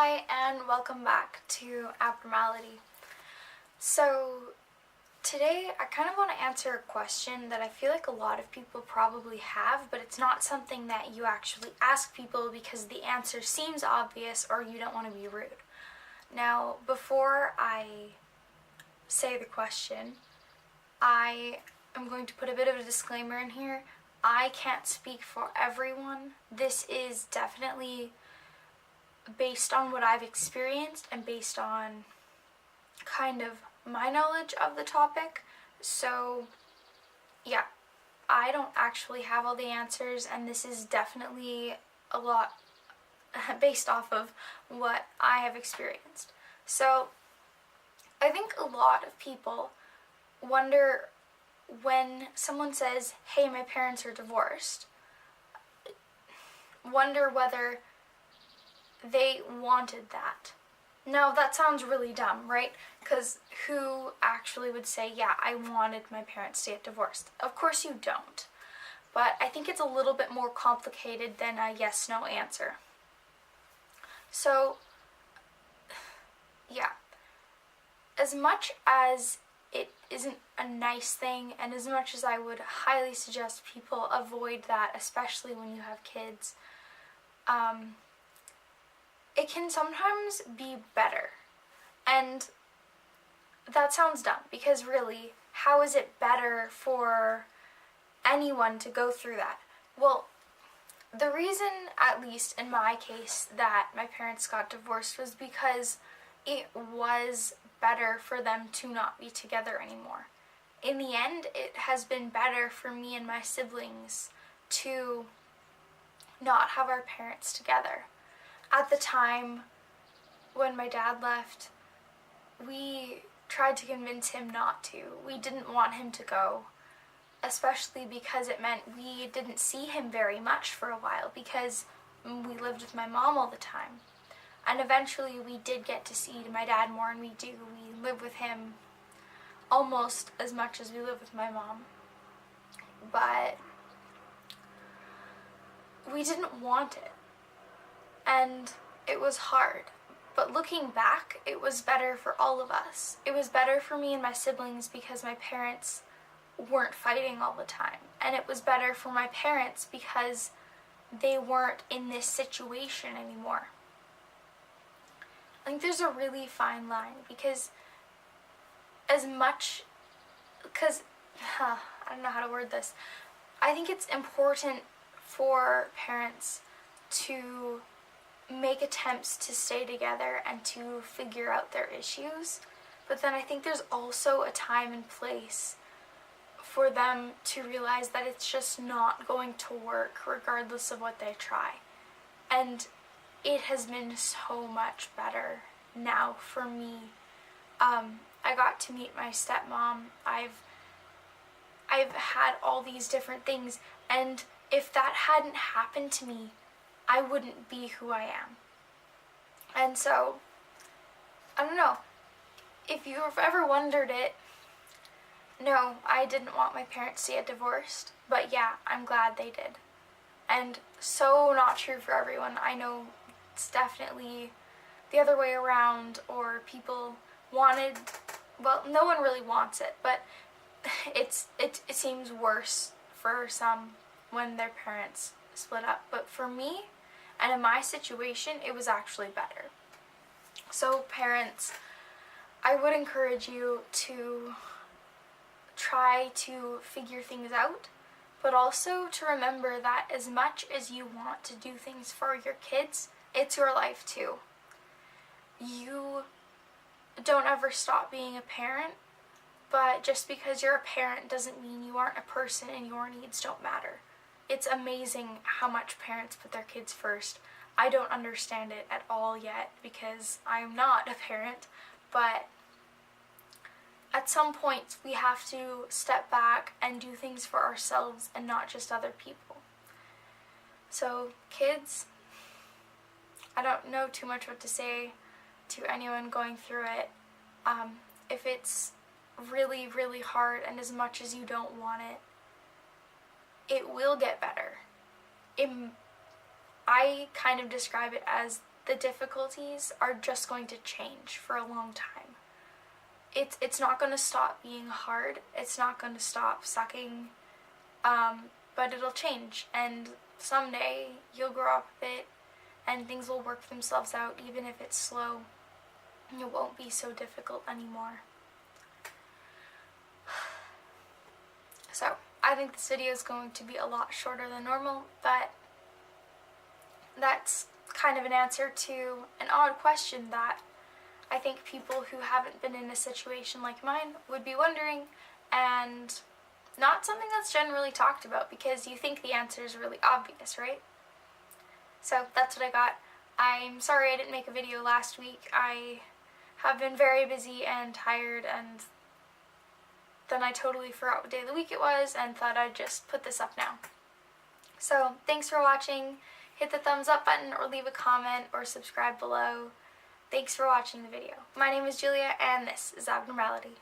Hi, and welcome back to Abnormality. So, today I kind of want to answer a question that I feel like a lot of people probably have, but it's not something that you actually ask people because the answer seems obvious or you don't want to be rude. Now, before I say the question, I am going to put a bit of a disclaimer in here. I can't speak for everyone. This is definitely based on what I've experienced and based on kind of my knowledge of the topic. So, yeah, I don't actually have all the answers, and this is definitely a lot based off of what I have experienced. So, I think a lot of people wonder when someone says, hey, my parents are divorced, wonder whether they wanted that. Now, that sounds really dumb, right? Because who actually would say, yeah, I wanted my parents to get divorced? Of course you don't. But I think it's a little bit more complicated than a yes-no answer. So, yeah. As much as it isn't a nice thing, and as much as I would highly suggest people avoid that, especially when you have kids, it can sometimes be better. And that sounds dumb, because really, how is it better for anyone to go through that? Well, the reason, at least in my case, that my parents got divorced was because it was better for them to not be together anymore. In the end, it has been better for me and my siblings to not have our parents together. At the time when my dad left, we tried to convince him not to. We didn't want him to go, especially because it meant we didn't see him very much for a while because we lived with my mom all the time. And eventually we did get to see my dad more, and we live with him almost as much as we live with my mom. But we didn't want it. And it was hard. But looking back, it was better for all of us. It was better for me and my siblings because my parents weren't fighting all the time. And it was better for my parents because they weren't in this situation anymore. I think there's a really fine line because I don't know how to word this. I think it's important for parents to make attempts to stay together and to figure out their issues, but then I think there's also a time and place for them to realize that it's just not going to work regardless of what they try. And it has been so much better now for me. I got to meet my stepmom. I've had all these different things, and if that hadn't happened to me, I wouldn't be who I am. And so, I don't know, if you've ever wondered it, no, I didn't want my parents to get divorced, but yeah, I'm glad they did. And so not true for everyone. I know it's definitely the other way around, or people wanted, well, no one really wants it, but it seems worse for some when their parents split up. But for me, and in my situation, it was actually better. So parents, I would encourage you to try to figure things out, but also to remember that as much as you want to do things for your kids, it's your life too. You don't ever stop being a parent, but just because you're a parent doesn't mean you aren't a person and your needs don't matter. It's amazing how much parents put their kids first. I don't understand it at all yet because I'm not a parent, but at some point we have to step back and do things for ourselves and not just other people. So kids, I don't know too much what to say to anyone going through it. If it's really, really hard and as much as you don't want it, it will get better. I kind of describe it as the difficulties are just going to change for a long time. It's not going to stop being hard. It's not going to stop sucking. But it'll change, and someday you'll grow up a bit and things will work themselves out, even if it's slow. It won't be so difficult anymore. So, I think this video is going to be a lot shorter than normal, but that's kind of an answer to an odd question that I think people who haven't been in a situation like mine would be wondering, and not something that's generally talked about because you think the answer is really obvious, right? So that's what I got. I'm sorry I didn't make a video last week. I have been very busy and tired, and then I totally forgot what day of the week it was and thought I'd just put this up now. So thanks for watching. Hit the thumbs up button or leave a comment or subscribe below. Thanks for watching the video. My name is Julia and this is Abnormality.